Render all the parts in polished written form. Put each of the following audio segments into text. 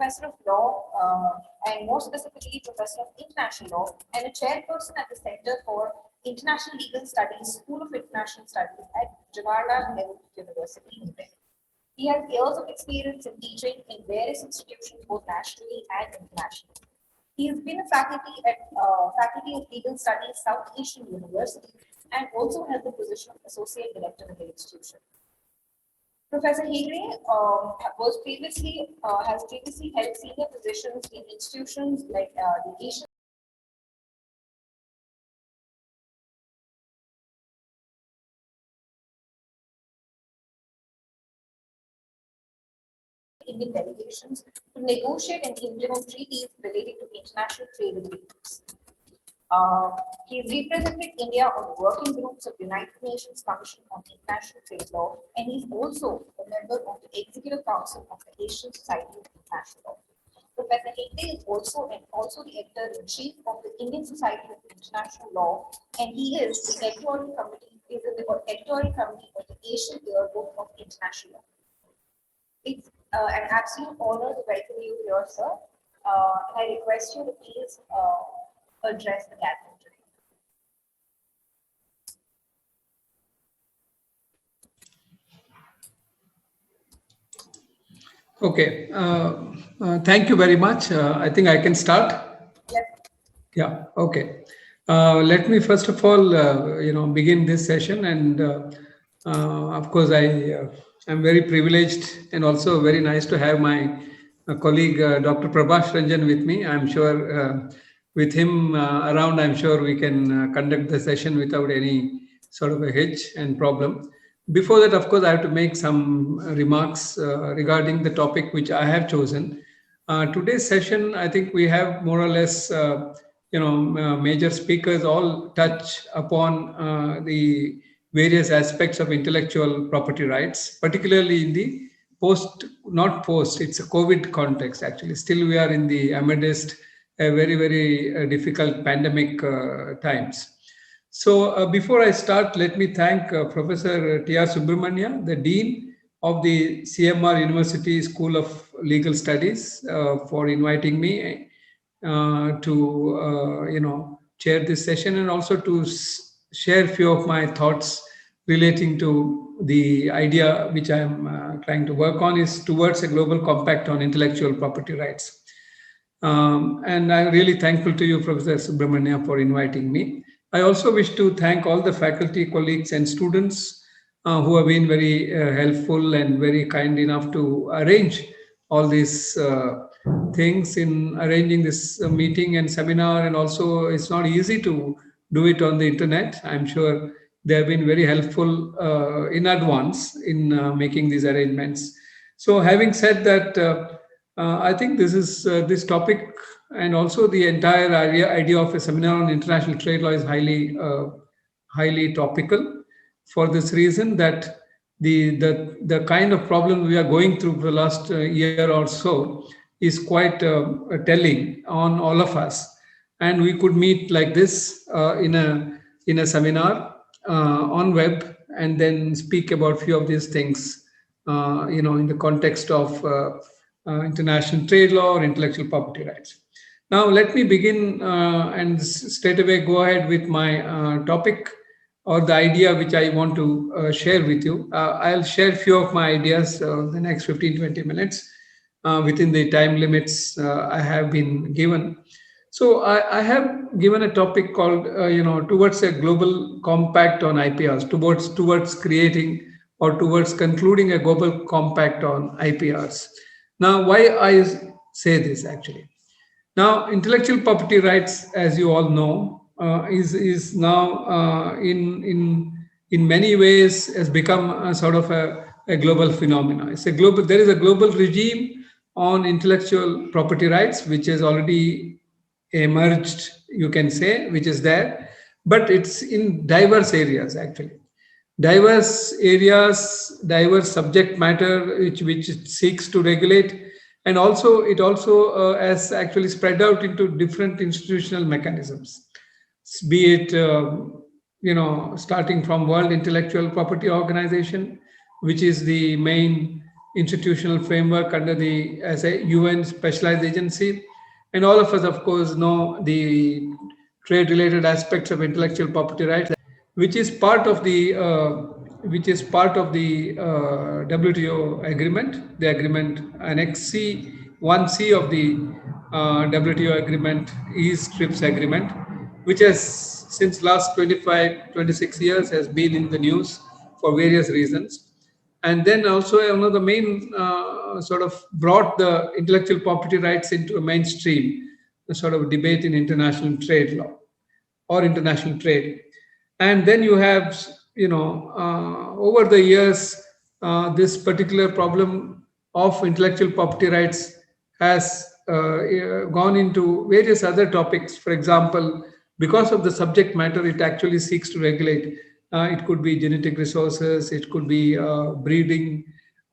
Professor of Law, and more specifically Professor of International Law, and a chairperson at the Center for International Legal Studies, School of International Studies at Jawaharlal Nehru University in Delhi. He has years of experience in teaching in various institutions, both nationally and internationally. He has been a faculty at Faculty of Legal Studies, South Asian University, and also held the position of Associate Director in the institution. Professor Hegde has previously held senior positions in institutions like the Asian Indian delegations to negotiate and implement treaties relating to international trade agreements. He represented India on working groups of United Nations Commission on International Trade Law, and he's also a member of the Executive Council of the Asian Society of International Law. Professor Hegde is also the editor-in-chief of the Indian Society of International Law, and he is the editorial committee of the Asian Yearbook of International Law. It's an absolute honor to welcome you here, sir. I request you to please address the gathering today. Okay. Thank you very much. I think I can start. Yes. Yeah. Okay. Let me first of all, begin this session, and of course, I am very privileged and also very nice to have my colleague Dr. Prabhash Ranjan with me. I'm sure with him around, I'm sure we can conduct the session without any sort of a hitch and problem. Before that, of course, I have to make some remarks regarding the topic which I have chosen. Today's session, I think we have more or less, major speakers all touch upon the various aspects of intellectual property rights, particularly in the it's a COVID context, actually. Still, we are in the amidst a very, very difficult pandemic times. So before I start, let me thank Professor T.R. Subramania, the Dean of the CMR University School of Legal Studies, for inviting me to chair this session, and also to share a few of my thoughts relating to the idea which I am trying to work on, is towards a global compact on intellectual property rights. And I'm really thankful to you, Professor Subramania, for inviting me. I also wish to thank all the faculty, colleagues, and students who have been very helpful and very kind enough to arrange all these things in arranging this meeting and seminar. And also, it's not easy to do it on the internet. I'm sure they have been very helpful in advance in making these arrangements. So having said that, I think this topic and also the entire idea of a seminar on international trade law is highly topical, for this reason that the kind of problem we are going through for the last year or so is quite telling on all of us. And we could meet like this in a seminar on web, and then speak about few of these things, in the context of international trade law or intellectual property rights. Now, let me begin and straight away go ahead with my topic, or the idea which I want to share with you. I'll share a few of my ideas the next 15-20 minutes within the time limits I have been given. So I have given a topic called, towards a global compact on IPRs, towards creating or towards concluding a global compact on IPRs. Now, why I say this actually? Now, intellectual property rights, as you all know, is now in many ways has become a sort of a global phenomenon. There is a global regime on intellectual property rights, which has already emerged, you can say, which is there, but it's in diverse areas actually. Diverse areas, diverse subject matter which it seeks to regulate, and also it also has actually spread out into different institutional mechanisms, be it starting from World Intellectual Property Organization, which is the main institutional framework under the as a UN specialized agency. And all of us, of course, know the trade-related aspects of intellectual property rights, which is part of the WTO agreement. The agreement Annex C 1C of the WTO agreement is TRIPS agreement, which has since last 25, 26 years has been in the news for various reasons. And then also one of the main sort of brought the intellectual property rights into a mainstream sort of debate in international trade law or international trade. And then you have, over the years, this particular problem of intellectual property rights has gone into various other topics. For example, because of the subject matter, it actually seeks to regulate. It could be genetic resources, it could be breeding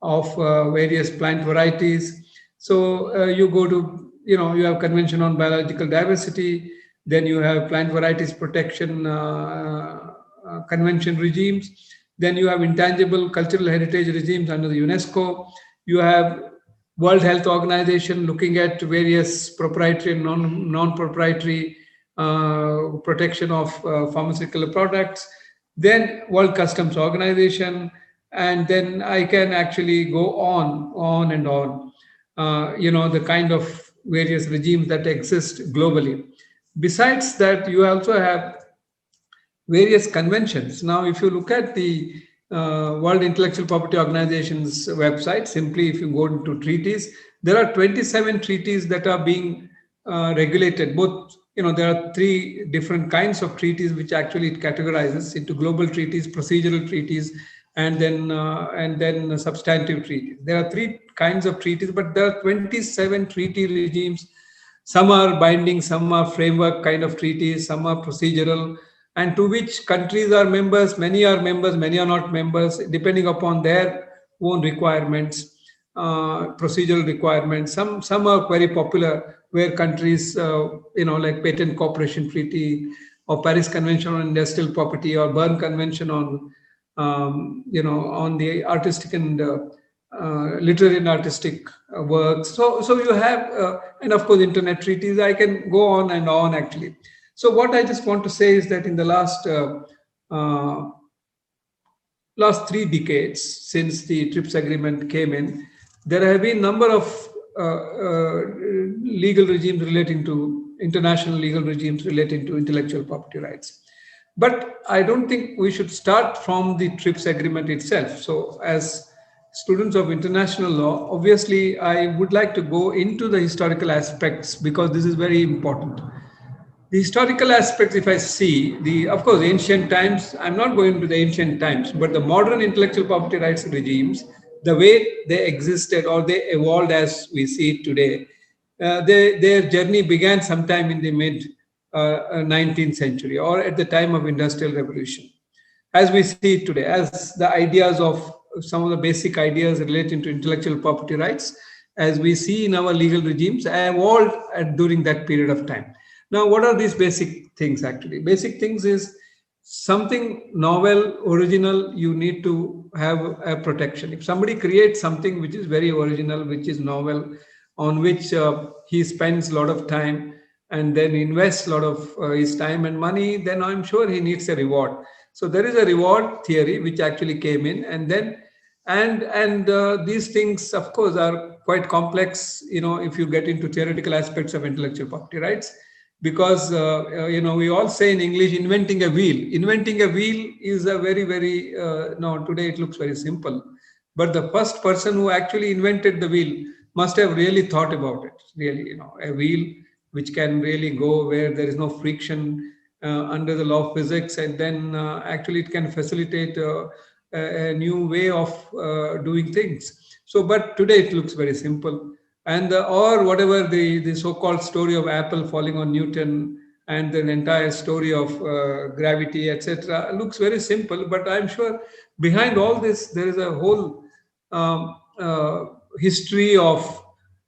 of various plant varieties. So you go to, you have Convention on Biological Diversity, then you have plant varieties protection convention regimes. Then you have intangible cultural heritage regimes under the UNESCO. You have World Health Organization looking at various proprietary and non-proprietary protection of pharmaceutical products. Then World Customs Organization, and then I can actually go on and on. The kind of various regimes that exist globally. Besides that, you also have various conventions. Now, if you look at the World Intellectual Property Organization's website, simply if you go into treaties, there are 27 treaties that are being regulated. Both, there are 3 different kinds of treaties which actually it categorizes into global treaties, procedural treaties, and then substantive treaties. There are 3 kinds of treaties, but there are 27 treaty regimes. Some are binding, some are framework kind of treaties, some are procedural, and to which countries are members. Many are members, many are not members, depending upon their own requirements, procedural requirements. Some are very popular, where countries, like Patent Cooperation Treaty, or Paris Convention on Industrial Property, or Berne Convention on, on the artistic and literary and artistic works. So you have, and of course, internet treaties. I can go on and on actually. So what I just want to say is that in the last 3 decades since the TRIPS agreement came in, there have been a number of legal regimes relating to international legal regimes relating to intellectual property rights. But I don't think we should start from the TRIPS agreement itself. So as students of international law, obviously, I would like to go into the historical aspects because this is very important. The historical aspects, if I see, of course, ancient times, I'm not going to the ancient times, but the modern intellectual property rights regimes, the way they existed or they evolved as we see it today, their journey began sometime in the mid 19th century or at the time of Industrial Revolution. As we see it today, as the ideas of some of the basic ideas relating to intellectual property rights, as we see in our legal regimes, evolved during that period of time. Now, what are these basic things actually? Basic things is something novel, original, you need to have a protection. If somebody creates something which is very original, which is novel, on which he spends a lot of time and then invests a lot of his time and money, then I'm sure he needs a reward. So there is a reward theory which actually came in, and then these things, of course, are quite complex, if you get into theoretical aspects of intellectual property rights. Because, we all say in English, inventing a wheel. Inventing a wheel is a very, very, today it looks very simple. But the first person who actually invented the wheel must have really thought about it. Really, a wheel which can really go where there is no friction under the law of physics. And then actually it can facilitate a new way of doing things. So, but today it looks very simple. And or whatever the so-called story of Apple falling on Newton and the entire story of gravity, etc., looks very simple. But I'm sure behind all this, there is a whole history of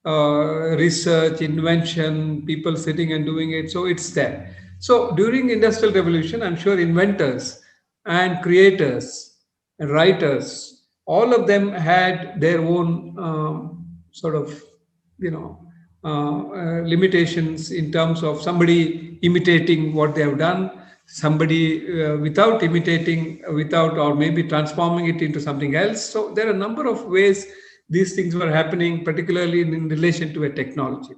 research, invention, people sitting and doing it. So it's there. So during Industrial Revolution, I'm sure inventors and creators and writers all of them had their own sort of, limitations in terms of somebody imitating what they have done, somebody without imitating, without, or maybe transforming it into something else. So there are a number of ways these things were happening, particularly in relation to a technology.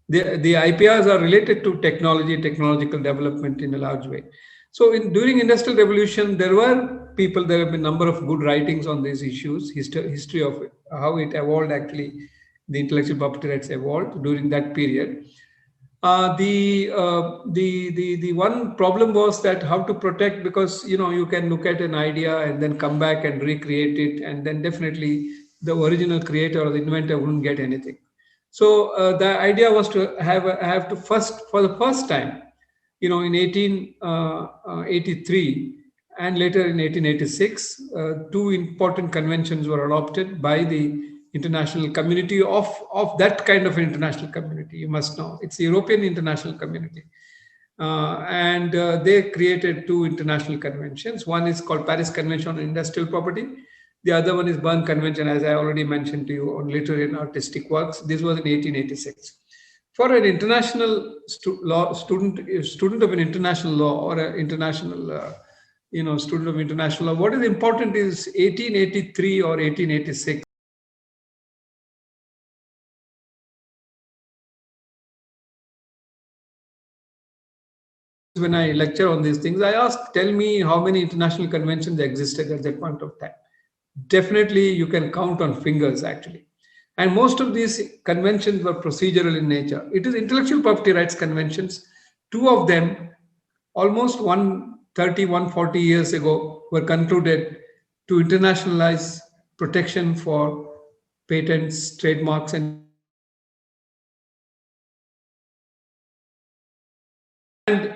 The IPRs are related to technology, technological development in a large way. So during Industrial Revolution, there have been a number of good writings on these issues, history of it, how it evolved actually, the intellectual property rights evolved during that period. The one problem was that how to protect, because you can look at an idea and then come back and recreate it, and then definitely the original creator or the inventor wouldn't get anything. So the idea was to have to for the first time, in 1883 and later in 1886, two important conventions were adopted by the international community of that kind of international community. You must know it's the European International Community. And they created two international conventions. One is called Paris Convention on Industrial Property. The other one is Berne Convention, as I already mentioned to you, on literary and artistic works. This was in 1886. For an international student of an international law, or an international, student of international law, what is important is 1883 or 1886. When I lecture on these things, I ask, tell me how many international conventions existed at that point of time. Definitely, you can count on fingers, actually. And most of these conventions were procedural in nature. It is intellectual property rights conventions. Two of them, almost 130, 140 years ago, were concluded to internationalize protection for patents, trademarks, and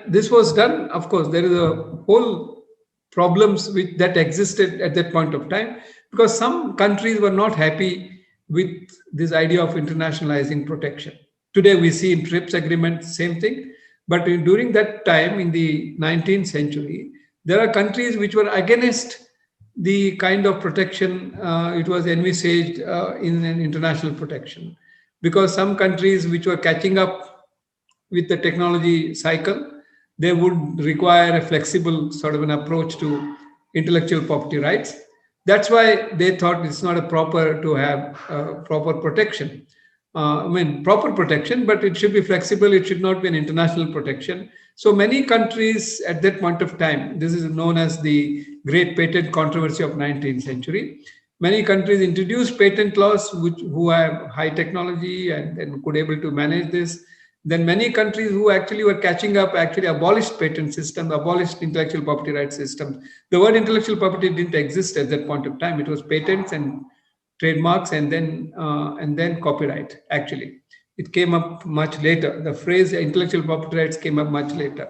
this was done. Of course, there is a whole problems that existed at that point of time, because some countries were not happy with this idea of internationalizing protection. Today we see in TRIPS agreement, same thing. But during that time, in the 19th century, there are countries which were against the kind of protection it was envisaged in an international protection, because some countries which were catching up with the technology cycle, they would require a flexible sort of an approach to intellectual property rights. That's why they thought it's not a proper to have proper protection. Proper protection, but it should be flexible. It should not be an international protection. So many countries at that point of time, this is known as the Great Patent Controversy of 19th century. Many countries introduced patent laws who have high technology and could able to manage this. Then many countries who actually were catching up actually abolished patent system, abolished intellectual property rights system. The word intellectual property didn't exist at that point of time. It was patents and trademarks, and then copyright. Actually, it came up much later. The phrase intellectual property rights came up much later.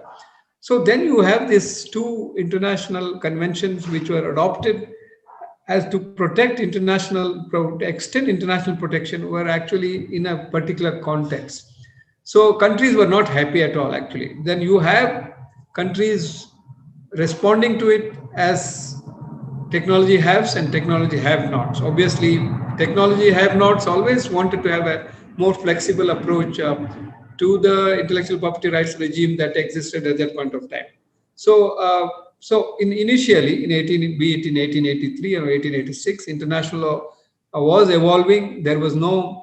So then you have these two international conventions which were adopted as to protect extend international protection, were actually in a particular context. So countries were not happy at all, actually. Then you have countries responding to it as technology haves and technology have nots. Obviously, technology have nots always wanted to have a more flexible approach to the intellectual property rights regime that existed at that point of time. So initially, be it in 1883 or 1886, international law was evolving. There was no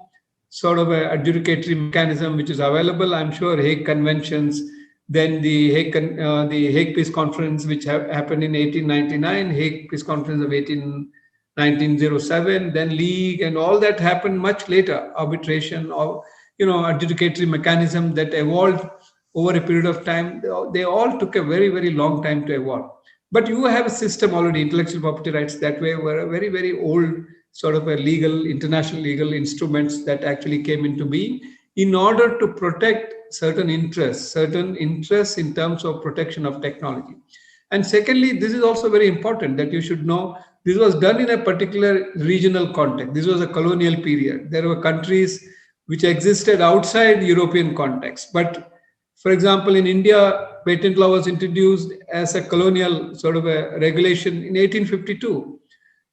sort of a adjudicatory mechanism which is available. I'm sure Hague Conventions, then the Hague Peace Conference, which happened in 1899, Hague Peace Conference of 1907, then League, and all that happened much later. Arbitration or adjudicatory mechanism that evolved over a period of time. They all took a very, very long time to evolve. But you have a system already. Intellectual property rights that way were a very, very old sort of a international legal instruments that actually came into being in order to protect certain interests in terms of protection of technology. And secondly, this is also very important that you should know, this was done in a particular regional context. This was a colonial period. There were countries which existed outside European context. But for example, in India, patent law was introduced as a colonial sort of a regulation in 1852.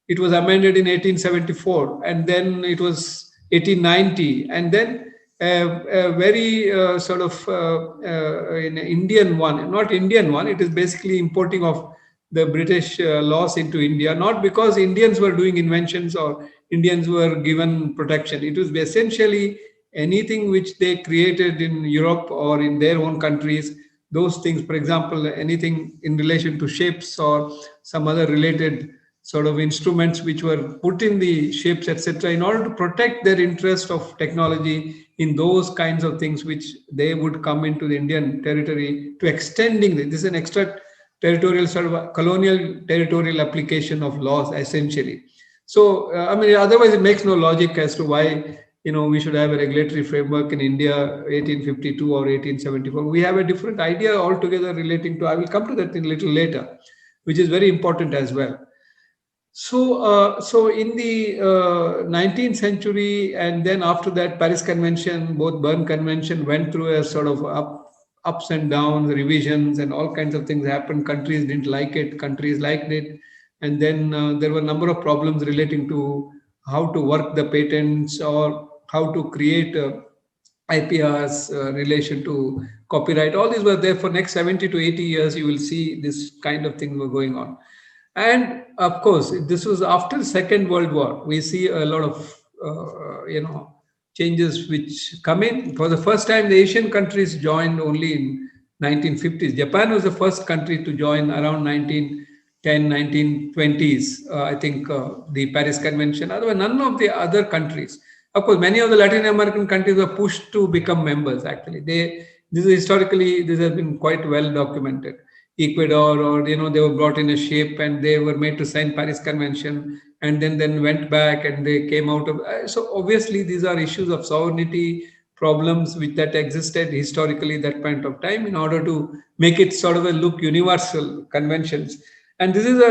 it was amended in 1874, and then it was 1890, and then a very sort of an Indian one, not Indian one. It is basically importing of the British laws into India, not because Indians were doing inventions or Indians were given protection. It was essentially anything which they created in Europe or in their own countries. Those things, for example, anything in relation to ships or some other related sort of instruments which were put in the ships, etc., in order to protect their interest of technology in those kinds of things which they would come into the Indian territory to extending this is an extra territorial sort of a colonial territorial application of laws essentially. So I mean, otherwise it makes no logic as to why we should have a regulatory framework in India 1852 or 1874. We have a different idea altogether relating to. I will come to that in a little later, which is very important as well. So in the 19th century, and then after that, Paris Convention, both Berne Convention went through a sort of ups and downs, revisions, and all kinds of things happened. Countries didn't like it, countries liked it, and then there were a number of problems relating to how to work the patents or how to create IPRs, relation to copyright. All these were there for next 70 to 80 years. You will see this kind of thing were going on. And of course, this was after the Second World War. We see a lot of, changes which come in. For the first time, the Asian countries joined only in 1950s. Japan was the first country to join around 1910, 1920s, I think, the Paris Convention. Otherwise, none of the other countries. Of course, many of the Latin American countries were pushed to become members, actually. This has been quite well documented. Ecuador, or they were brought in a ship and they were made to sign Paris Convention, and then went back and they came out of. So obviously these are issues of sovereignty problems which that existed historically that point of time in order to make it sort of a look universal conventions, and this is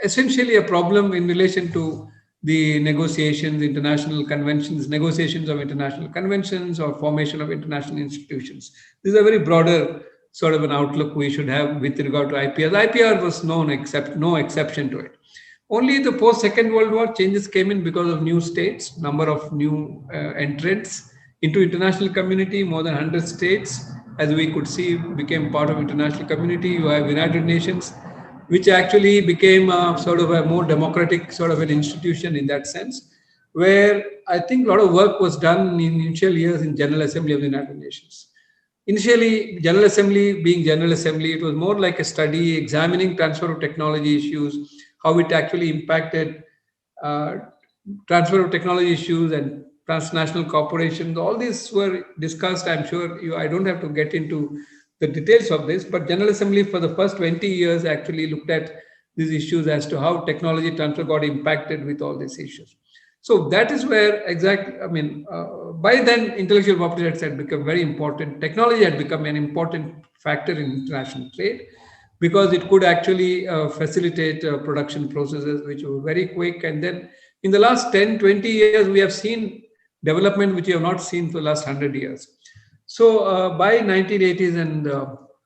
essentially a problem in relation to the negotiations, international conventions, negotiations of international conventions or formation of international institutions. This is a very broader sort of an outlook we should have with regard to IPR. IPR was no exception to it. Only the post-Second World War changes came in because of new states, number of new entrants into international community. More than 100 states, as we could see, became part of international community. You have United Nations, which actually became sort of a more democratic sort of an institution in that sense, where I think a lot of work was done in initial years in General Assembly of the United Nations. Initially, General Assembly being General Assembly, it was more like a study examining transfer of technology issues, how it actually impacted transfer of technology issues and transnational corporations. All these were discussed. I'm sure I don't have to get into the details of this, but General Assembly for the first 20 years actually looked at these issues as to how technology transfer got impacted with all these issues. So that is where by then intellectual property rights had become very important. Technology had become an important factor in international trade because it could actually facilitate production processes which were very quick. And then in the last 10, 20 years, we have seen development which we have not seen for the last 100 years. So by 1980s and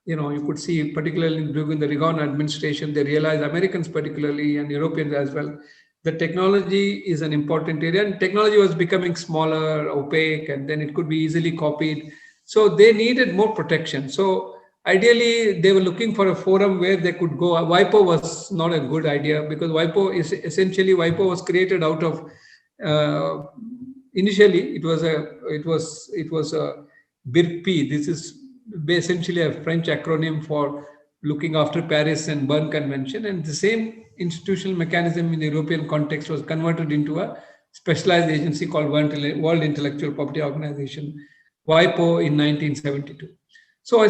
you could see particularly during the Reagan administration, they realized, Americans particularly and Europeans as well, the technology is an important area, and technology was becoming smaller, opaque, and then it could be easily copied. So they needed more protection. So ideally, they were looking for a forum where they could go. WIPO was not a good idea because WIPO was created out of initially it was a BIRPI. This is essentially a French acronym for looking after Paris and Berne Convention, and the same institutional mechanism in the European context was converted into a specialized agency called World Intellectual Property Organization, WIPO, in 1972. So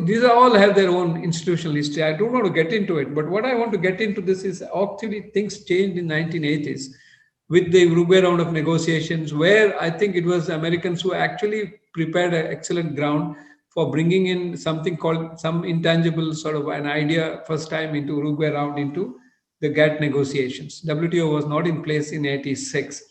these all have their own institutional history. I don't want to get into it, but what I want to get into this is actually things changed in 1980s with the Uruguay round of negotiations, where I think it was Americans who actually prepared an excellent ground for bringing in something called some intangible sort of an idea first time into Uruguay round into the GATT negotiations. WTO was not in place in 86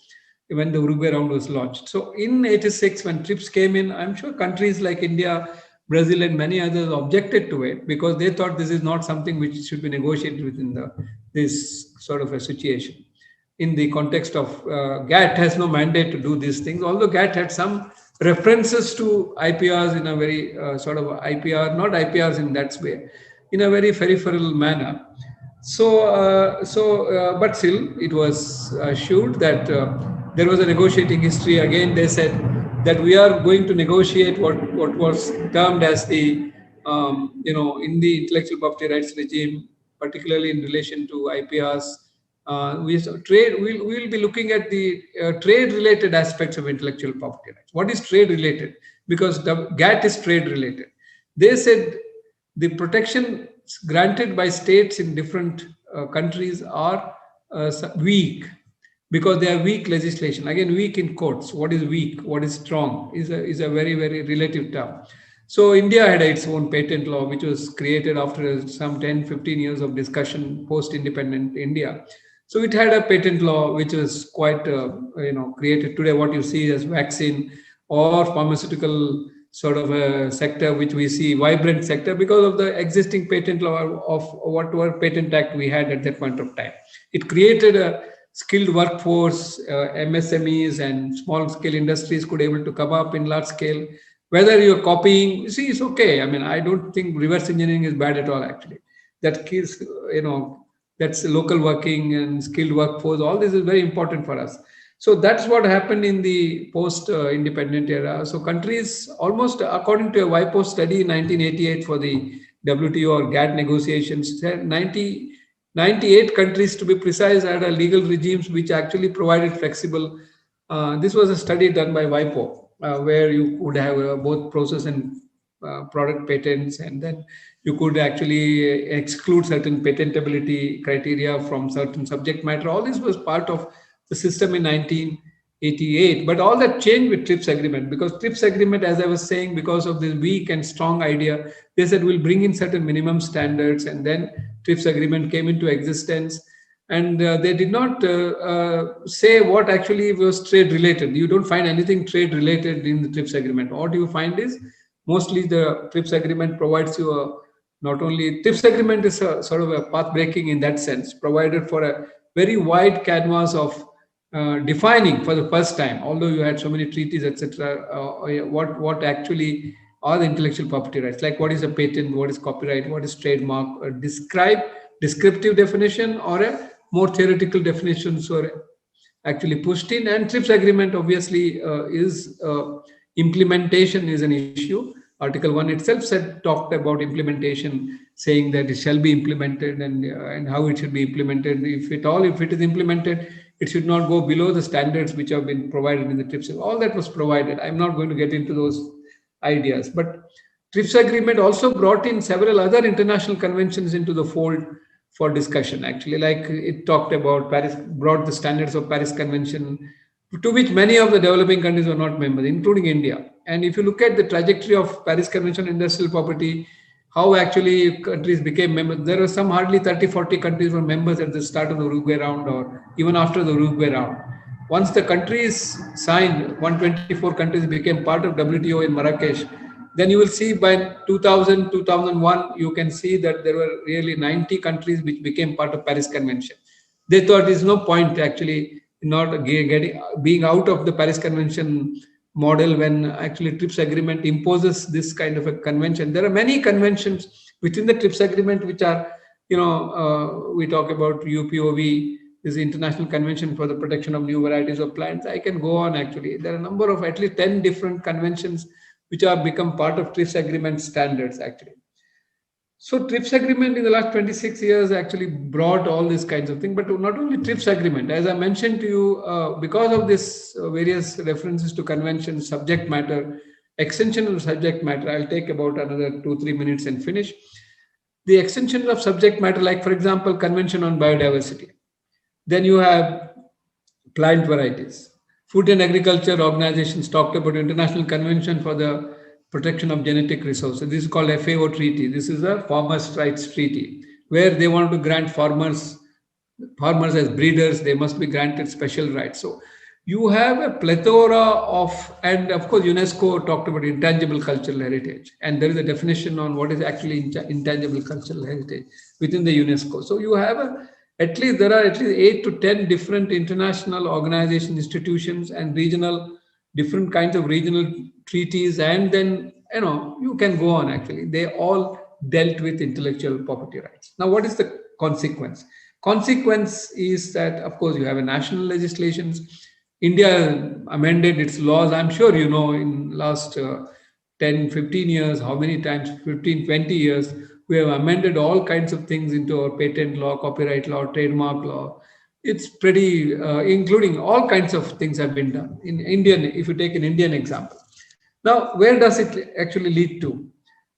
when the Uruguay round was launched. So in 86, when TRIPS came in, I'm sure countries like India, Brazil, and many others objected to it because they thought this is not something which should be negotiated within this sort of a situation. in the context of GATT has no mandate to do these things, although GATT had some references to IPRs in a very sort of IPR, not IPRs in that way, in a very peripheral manner. But still, it was assured that there was a negotiating history. Again, they said that we are going to negotiate what was termed as the, in the intellectual property rights regime, particularly in relation to IPRs. We'll be looking at the trade-related aspects of intellectual property rights. What is trade-related? Because the GATT is trade-related. They said the protection granted by states in different countries are weak because they are weak legislation. Again, weak in courts. What is weak? What is strong? Is a very, very relative term. So India had its own patent law, which was created after some 10, 15 years of discussion post-independent India. So it had a patent law which was quite, created today. What you see as vaccine or pharmaceutical sort of a sector, which we see vibrant sector because of the existing patent law of whatever patent act we had at that point of time. It created a skilled workforce, MSMEs and small scale industries could able to come up in large scale. Whether you're copying, see, it's okay. I mean, I don't think reverse engineering is bad at all, actually. That kills, that's local working and skilled workforce. All this is very important for us. So that's what happened in the post-independent era. So countries, almost according to a WIPO study in 1988 for the WTO or GATT negotiations, 98 countries to be precise had a legal regimes which actually provided flexible. This was a study done by WIPO, where you could have both process and product patents, and then you could actually exclude certain patentability criteria from certain subject matter. All this was part of the system in 1988, but all that changed with TRIPS agreement, because TRIPS agreement, as I was saying, because of this weak and strong idea, they said we'll bring in certain minimum standards, and then TRIPS agreement came into existence. And they did not say what actually was trade related. You don't find anything trade related in the TRIPS agreement. What you find is mostly the TRIPS agreement provides you not only TRIPS agreement is a sort of a path breaking in that sense, provided for a very wide canvas of defining for the first time, although you had so many treaties, etc., what actually are the intellectual property rights, like what is a patent, what is copyright, what is trademark, or descriptive definition, or a more theoretical definitions were actually pushed in. And TRIPS agreement obviously is implementation is an issue. Article 1 itself talked about implementation, saying that it shall be implemented and how it should be implemented. If it is implemented, it should not go below the standards which have been provided in the TRIPS. All that was provided. I'm not going to get into those ideas. But TRIPS agreement also brought in several other international conventions into the fold for discussion, actually. Like it talked about Paris, brought the standards of Paris Convention, to which many of the developing countries were not members, including India. And if you look at the trajectory of Paris Convention industrial property, how actually countries became members, there were some hardly 30, 40 countries were members at the start of the Uruguay round or even after the Uruguay round. Once the countries signed, 124 countries became part of WTO in Marrakesh, then you will see by 2000, 2001, you can see that there were really 90 countries which became part of Paris Convention. They thought there's no point actually not being out of the Paris Convention model when actually TRIPS agreement imposes this kind of a convention. There are many conventions within the TRIPS agreement which are, we talk about UPOV, this International Convention for the Protection of New Varieties of Plants. I can go on actually. There are a number of at least 10 different conventions which have become part of TRIPS agreement standards actually. So TRIPS agreement in the last 26 years actually brought all these kinds of things, but not only TRIPS agreement, as I mentioned to you, because of this various references to conventions, subject matter, extension of subject matter, I'll take about another 2-3 minutes and finish. The extension of subject matter, like for example, Convention on Biodiversity. Then you have plant varieties. Food and Agriculture Organizations talked about International Convention for the Protection of Genetic Resources. This is called FAO Treaty. This is a Farmers' Rights Treaty, where they want to grant farmers as breeders, they must be granted special rights. So you have a plethora of, and of course UNESCO talked about intangible cultural heritage, and there is a definition on what is actually intangible cultural heritage within the UNESCO. So you have a At least there are at least 8 to 10 different international organization institutions and regional different kinds of regional treaties, and then you can go on. Actually, they all dealt with intellectual property rights. Now, what is the consequence? Consequence is that, of course, you have a national legislations. India amended its laws. I'm sure you know in last 10, 15 years, how many times, 15, 20 years, we have amended all kinds of things into our patent law, copyright law, trademark law. It's pretty, including all kinds of things have been done. In Indian, if you take an Indian example. Now, where does it actually lead to?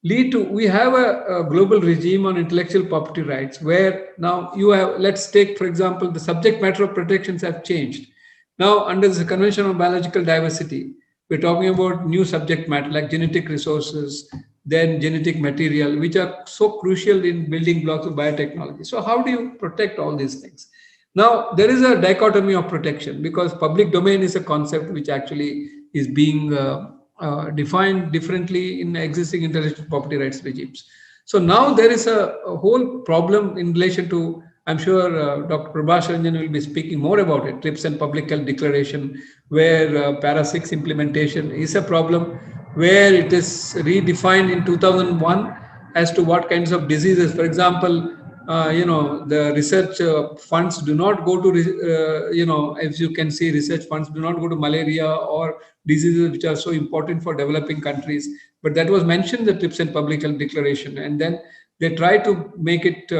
We have a global regime on intellectual property rights where now you have, let's take, for example, the subject matter of protections have changed. Now, under the Convention on Biological Diversity, we're talking about new subject matter like genetic resources, then genetic material, which are so crucial in building blocks of biotechnology. So, how do you protect all these things? Now, there is a dichotomy of protection because public domain is a concept which actually is being defined differently in existing intellectual property rights regimes. So now there is a whole problem in relation to, I'm sure Dr. Prabhas Ranjan will be speaking more about it, TRIPS and Public Health Declaration, where Para 6 implementation is a problem, where it is redefined in 2001 as to what kinds of diseases. For example, the research funds do not go to, as you can see, research funds do not go to malaria or diseases which are so important for developing countries. But that was mentioned in the TRIPS and Public Health Declaration. And then they try to make it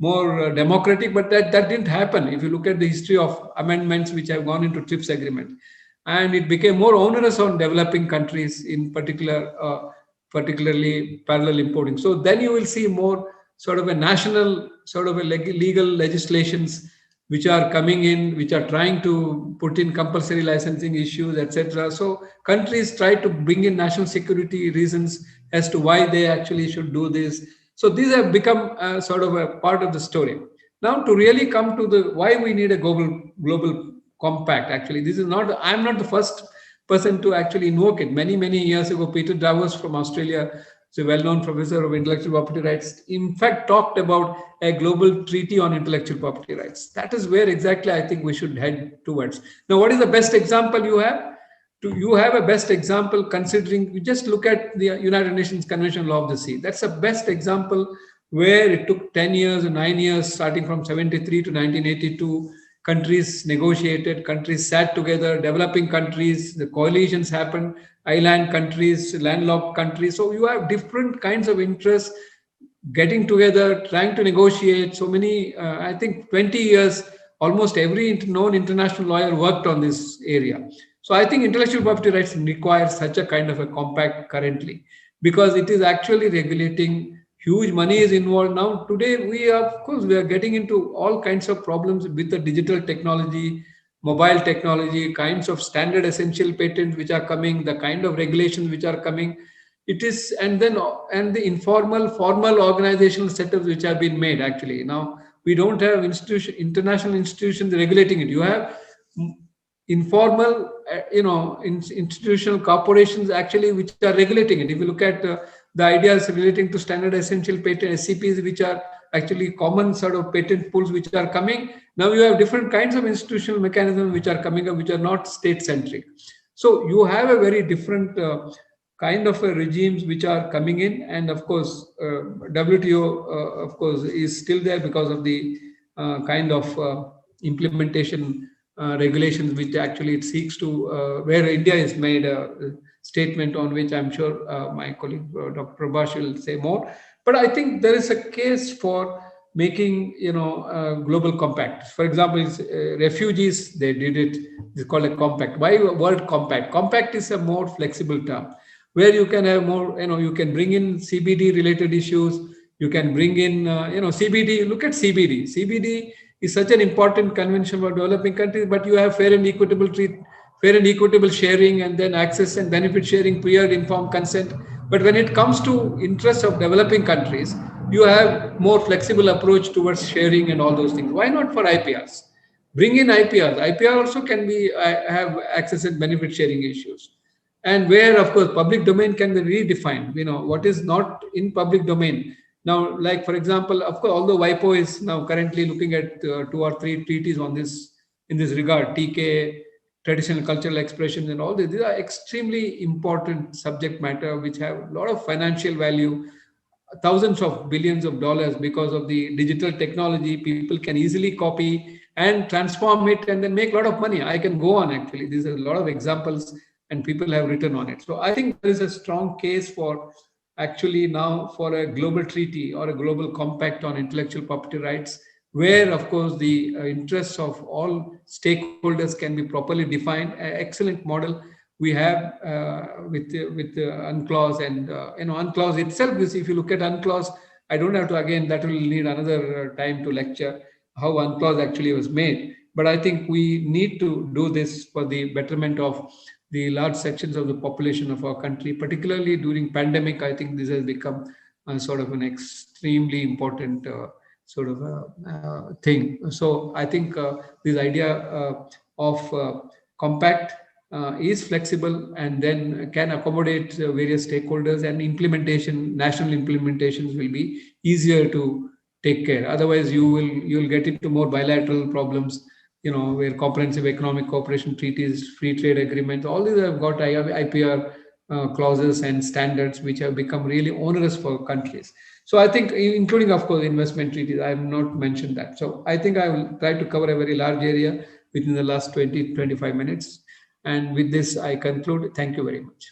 more democratic, but that didn't happen. If you look at the history of amendments which have gone into TRIPS agreement, and it became more onerous on developing countries, in particular, particularly parallel importing. So then you will see more sort of a national, sort of a legal legislations which are coming in, which are trying to put in compulsory licensing issues, etc. So countries try to bring in national security reasons as to why they actually should do this. So these have become sort of a part of the story. Now, to really come to the why we need a global compact. Actually, this is not. I'm not the first person to actually invoke it. Many years ago, Peter Davos from Australia, a well-known professor of intellectual property rights, in fact talked about a global treaty on intellectual property rights. That is where exactly I think we should head towards. Now, what is the best example you have? You have a best example considering, we just look at the United Nations Convention on Law of the Sea. That's the best example where it took 10 years or 9 years, starting from 73 to 1982. Countries negotiated, countries sat together, developing countries, the coalitions happened, island countries, landlocked countries. So you have different kinds of interests getting together, trying to negotiate. So many, I think 20 years, almost every known international lawyer worked on this area. So I think intellectual property rights require such a kind of a compact currently, because it is actually regulating. Huge money is involved now. Today, we are getting into all kinds of problems with the digital technology, mobile technology, kinds of standard essential patents which are coming, the kind of regulations which are coming. It is, and the informal, formal organizational setups which have been made. Actually, now we don't have international institutions regulating it. You have informal, institutional corporations actually which are regulating it. If you look at the ideas relating to standard essential patent SCPs, which are actually common sort of patent pools which are coming. Now you have different kinds of institutional mechanisms which are coming up, which are not state centric. So you have a very different kind of regimes which are coming in, and of course WTO of course is still there because of the kind of implementation regulations which actually it seeks to, where India has made a statement on which I'm sure my colleague Dr. Prabhas will say more. But I think there is a case for making, global compact. For example, refugees, they did it. It's called a compact. Why word compact? Compact is a more flexible term where you can have more, you can bring in CBD related issues. You can bring in, CBD. Look at CBD. CBD is such an important convention for developing countries, but you have fair and equitable sharing, and then access and benefit sharing, prior informed consent. But when it comes to interests of developing countries, you have more flexible approach towards sharing and all those things. Why not for IPRs? Bring in IPRs. IPR also can be have access and benefit sharing issues, and where of course public domain can be redefined. What is not in public domain Now, like for example, of course, although WIPO is now currently looking at 2 or 3 treaties on this in this regard, TK, traditional cultural expressions, and all this, these are extremely important subject matter which have a lot of financial value, thousands of billions of dollars because of the digital technology. People can easily copy and transform it and then make a lot of money. I can go on actually. These are a lot of examples and people have written on it. So I think there is a strong case for actually now for a global treaty or a global compact on intellectual property rights, where of course the interests of all stakeholders can be properly defined. An excellent model we have with UNCLOS, and UNCLOS itself is, if you look at UNCLOS, I don't have to, again, that will need another time to lecture how UNCLOS actually was made. But I think we need to do this for the betterment of the large sections of the population of our country, particularly during pandemic. I think this has become sort of an extremely important sort of thing. So I think this idea of compact is flexible and then can accommodate various stakeholders, and implementation, national implementations will be easier to take care. Otherwise, you'll get into more bilateral problems, where comprehensive economic cooperation treaties, free trade agreements, all these have got IPR clauses and standards which have become really onerous for countries. So I think, including of course investment treaties, I have not mentioned that. So I think I will try to cover a very large area within the last 20-25 minutes. And with this, I conclude. Thank you very much.